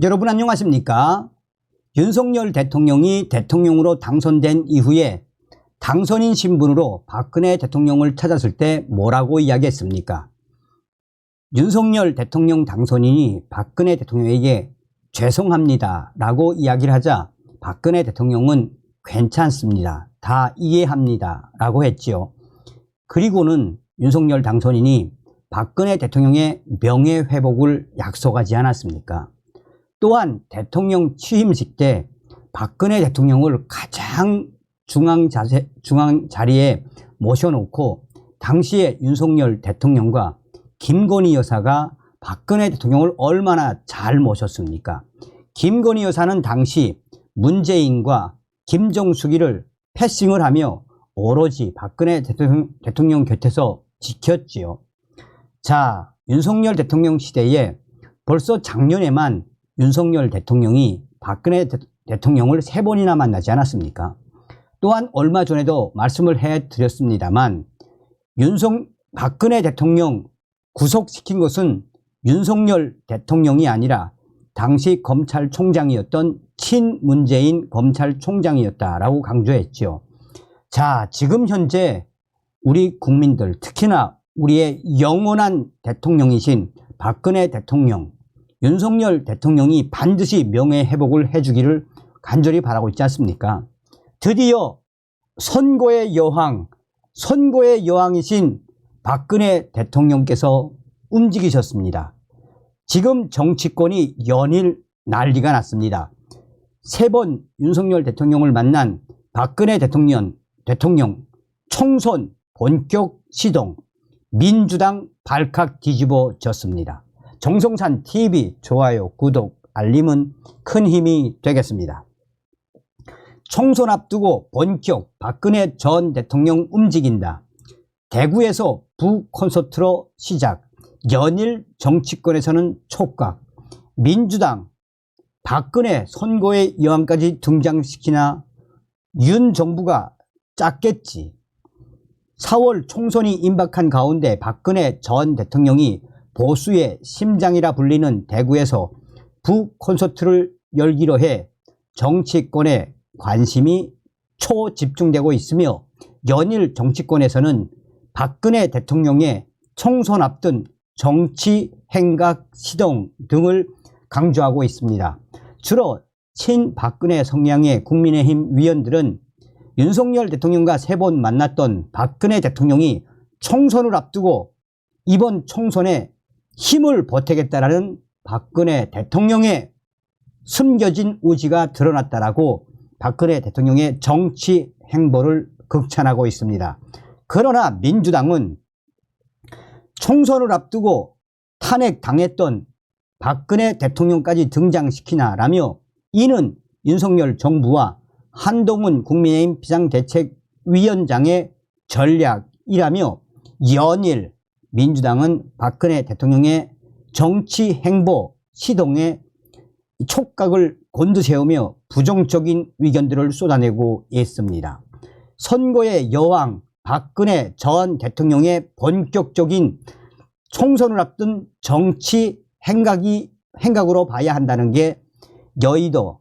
여러분 안녕하십니까? 윤석열 대통령이 대통령으로 당선된 이후에 당선인 신분으로 박근혜 대통령을 찾았을 때 뭐라고 이야기했습니까? 윤석열 대통령 당선인이 박근혜 대통령에게 죄송합니다 라고 이야기를 하자 박근혜 대통령은 괜찮습니다, 다 이해합니다 라고 했지요. 그리고는 윤석열 당선인이 박근혜 대통령의 명예회복을 약속하지 않았습니까? 또한 대통령 취임식 때 박근혜 대통령을 가장 중앙 자리에 모셔놓고 당시에 윤석열 대통령과 김건희 여사가 박근혜 대통령을 얼마나 잘 모셨습니까? 김건희 여사는 당시 문재인과 김정숙이를 패싱을 하며 오로지 박근혜 대통령 곁에서 지켰지요. 자, 윤석열 대통령 시대에 벌써 작년에만 윤석열 대통령이 박근혜 대통령을 3번이나 만나지 않았습니까? 또한 얼마 전에도 말씀을 해드렸습니다만 박근혜 대통령 구속시킨 것은 윤석열 대통령이 아니라 당시 검찰총장이었던 친문재인 검찰총장이었다라고 강조했죠. 자, 지금 현재 우리 국민들, 특히나 우리의 영원한 대통령이신 박근혜 대통령, 윤석열 대통령이 반드시 명예회복을 해주기를 간절히 바라고 있지 않습니까? 드디어 선고의 여왕이신 박근혜 대통령께서 움직이셨습니다. 지금 정치권이 연일 난리가 났습니다. 3번 윤석열 대통령을 만난 박근혜 대통령 총선 본격 시동, 민주당 발칵 뒤집어졌습니다. 정성산 TV 좋아요, 구독, 알림은 큰 힘이 되겠습니다. 총선 앞두고 본격 박근혜 전 대통령 움직인다. 대구에서 부콘서트로 시작. 연일 정치권에서는 촉각. 민주당 박근혜 선고의 여왕까지 등장시키나 윤 정부가 짰겠지. 4월 총선이 임박한 가운데 박근혜 전 대통령이 보수의 심장이라 불리는 대구에서 부콘서트를 열기로 해 정치권에 관심이 초집중되고 있으며 연일 정치권에서는 박근혜 대통령의 총선 앞둔 정치 행각 시동 등을 강조하고 있습니다. 주로 친박근혜 성향의 국민의힘 위원들은 윤석열 대통령과 3번 만났던 박근혜 대통령이 총선을 앞두고 이번 총선에 힘을 보태겠다라는 박근혜 대통령의 숨겨진 의지가 드러났다라고 박근혜 대통령의 정치 행보를 극찬하고 있습니다. 그러나 민주당은 총선을 앞두고 탄핵당했던 박근혜 대통령까지 등장시키나라며 이는 윤석열 정부와 한동훈 국민의힘 비상대책위원장의 전략이라며 연일 민주당은 박근혜 대통령의 정치 행보 시동에 촉각을 곤두세우며 부정적인 의견들을 쏟아내고 있습니다. 선거의 여왕 박근혜 전 대통령의 본격적인 총선을 앞둔 정치 행각으로 봐야 한다는 게 여의도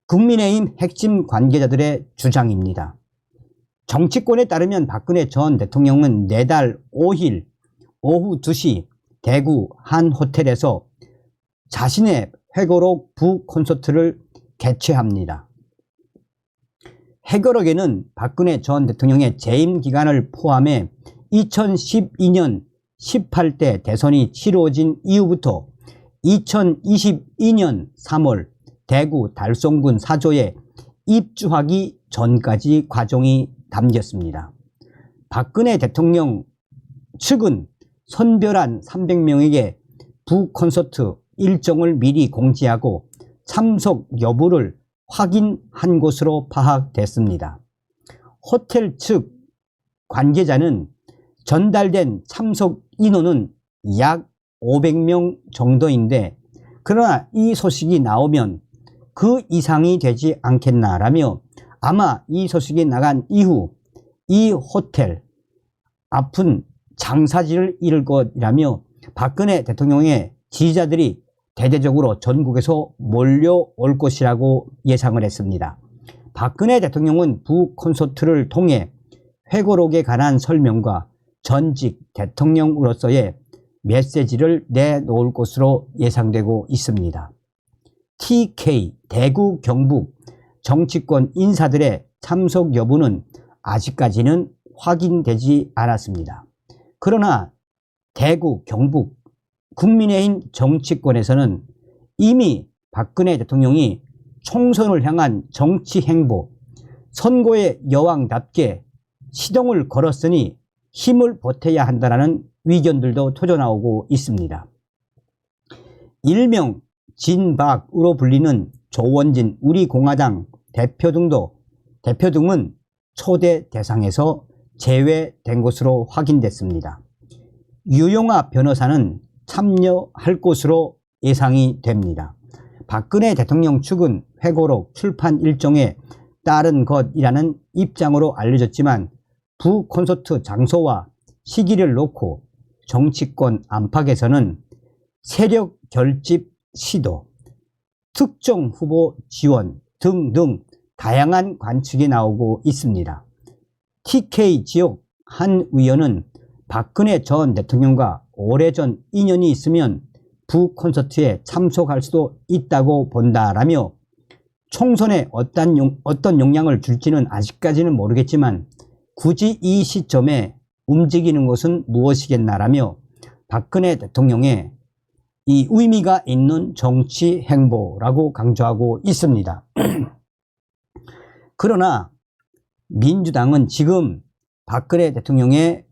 국민의힘 핵심 관계자들의 주장입니다. 정치권에 따르면 박근혜 전 대통령은 내달 5일 오후 2시 대구 한 호텔에서 자신의 회고록 부콘서트를 개최합니다. 회고록에는 박근혜 전 대통령의 재임 기간을 포함해 2012년 18대 대선이 치루어진 이후부터 2022년 3월 대구 달성군 사조에 입주하기 전까지 과정이 담겼습니다. 박근혜 대통령 측은 선별한 300명에게 부콘서트 일정을 미리 공지하고 참석 여부를 확인한 것으로 파악됐습니다. 호텔 측 관계자는 전달된 참석 인원은 약 500명 정도인데 그러나 이 소식이 나오면 그 이상이 되지 않겠나라며 아마 이 소식이 나간 이후 이 호텔 앞은 장사지를 잃을 것이라며 박근혜 대통령의 지지자들이 대대적으로 전국에서 몰려올 것이라고 예상을 했습니다. 박근혜 대통령은 부콘서트를 통해 회고록에 관한 설명과 전직 대통령으로서의 메시지를 내놓을 것으로 예상되고 있습니다. TK 대구 경북 정치권 인사들의 참석 여부는 아직까지는 확인되지 않았습니다. 그러나 대구 경북 국민의힘 정치권에서는 이미 박근혜 대통령이 총선을 향한 정치 행보, 선거의 여왕답게 시동을 걸었으니 힘을 보태야 한다는 의견들도 터져나오고 있습니다. 일명 진박으로 불리는 조원진 우리공화당 대표 등은 초대 대상에서 제외된 것으로 확인됐습니다. 유용하 변호사는 참여할 것으로 예상이 됩니다. 박근혜 대통령 측은 회고록 출판 일정에 따른 것이라는 입장으로 알려졌지만 부콘서트 장소와 시기를 놓고 정치권 안팎에서는 세력 결집 시도, 특정 후보 지원 등등 다양한 관측이 나오고 있습니다. TK 지역 한 의원은 박근혜 전 대통령과 오래전 인연이 있으면 부콘서트에 참석할 수도 있다고 본다라며 총선에 어떤 영향을 줄지는 아직까지는 모르겠지만 굳이 이 시점에 움직이는 것은 무엇이겠나라며 박근혜 대통령의 이 의미가 있는 정치 행보라고 강조하고 있습니다. 그러나 민주당은 지금 박근혜 대통령의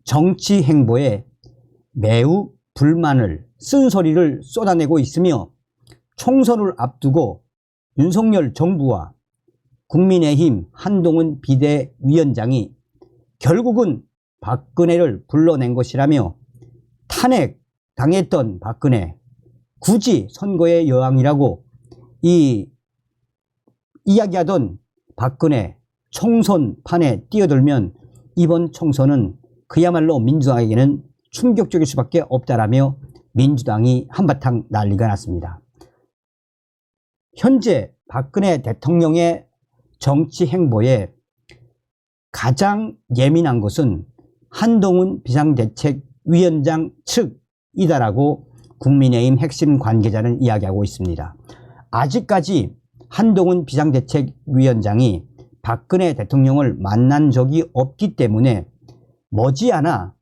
정치 행보에 매우 불만을 쓴소리를 쏟아내고 있으며 총선을 앞두고 윤석열 정부와 국민의힘 한동훈 비대위원장이 결국은 박근혜를 불러낸 것이라며 탄핵당했던 박근혜, 굳이 선거의 여왕이라고 이야기하던 박근혜 총선판에 뛰어들면 이번 총선은 그야말로 민주당에게는 충격적일 수밖에 없다라며 민주당이 한바탕 난리가 났습니다. 현재 박근혜 대통령의 정치 행보에 가장 예민한 것은 한동훈 비상대책위원장 측이다라고 국민의힘 핵심 관계자는 이야기하고 있습니다. 아직까지 한동훈 비상대책위원장이 박근혜 대통령을 만난 적이 없기 때문에 머지않아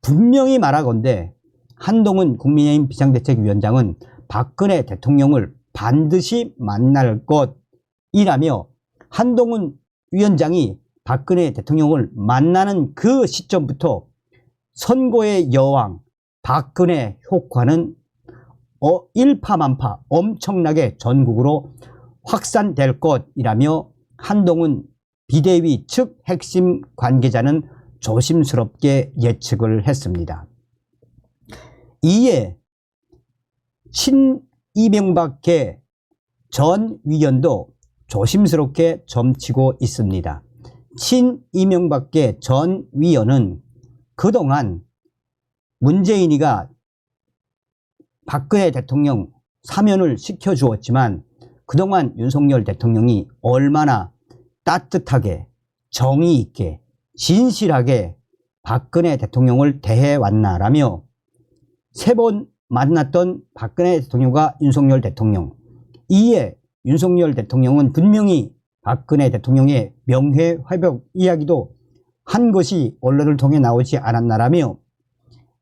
분명히 말하건대 한동훈 국민의힘 비상대책위원장은 박근혜 대통령을 반드시 만날 것이라며 한동훈 위원장이 박근혜 대통령을 만나는 그 시점부터 선거의 여왕 박근혜 효과는 일파만파 엄청나게 전국으로 확산될 것이라며 한동훈 비대위 측 핵심 관계자는 조심스럽게 예측을 했습니다. 이에 이명박계 전 위원도 조심스럽게 점치고 있습니다. 이명박계 전 위원은 그동안 문재인이가 박근혜 대통령 사면을 시켜주었지만 그동안 윤석열 대통령이 얼마나 따뜻하게 정의 있게 진실하게 박근혜 대통령을 대해왔나라며 3번 만났던 박근혜 대통령과 윤석열 대통령, 이에 윤석열 대통령은 분명히 박근혜 대통령의 명예회복 이야기도 한 것이 언론을 통해 나오지 않았나라며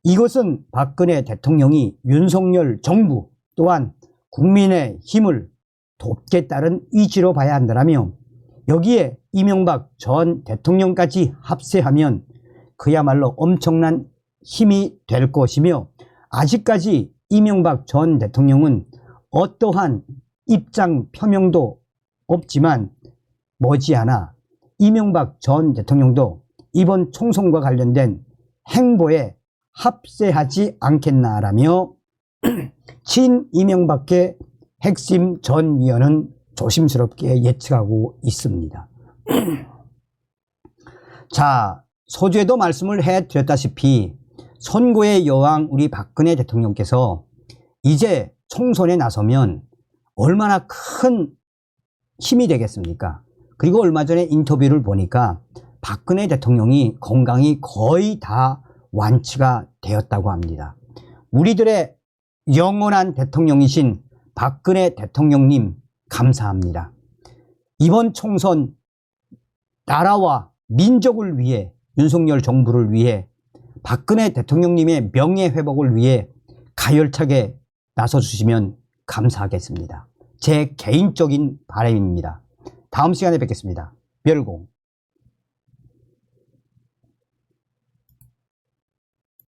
이것은 박근혜 대통령이 윤석열 정부 또한 국민의 힘을 돕겠다는 의지로 봐야 한다라며 여기에 이명박 전 대통령까지 합세하면 그야말로 엄청난 힘이 될 것이며 아직까지 이명박 전 대통령은 어떠한 입장 표명도 없지만 머지않아 이명박 전 대통령도 이번 총선과 관련된 행보에 합세하지 않겠나라며 친이명박계 핵심 전 위원은 조심스럽게 예측하고 있습니다. 자, 소주에도 말씀을 해드렸다시피 선거의 여왕 우리 박근혜 대통령께서 이제 총선에 나서면 얼마나 큰 힘이 되겠습니까? 그리고 얼마 전에 인터뷰를 보니까 박근혜 대통령이 건강이 거의 다 완치가 되었다고 합니다. 우리들의 영원한 대통령이신 박근혜 대통령님 감사합니다. 이번 총선 나라와 민족을 위해, 윤석열 정부를 위해, 박근혜 대통령님의 명예회복을 위해 가열차게 나서주시면 감사하겠습니다. 제 개인적인 바람입니다. 다음 시간에 뵙겠습니다. 멸공.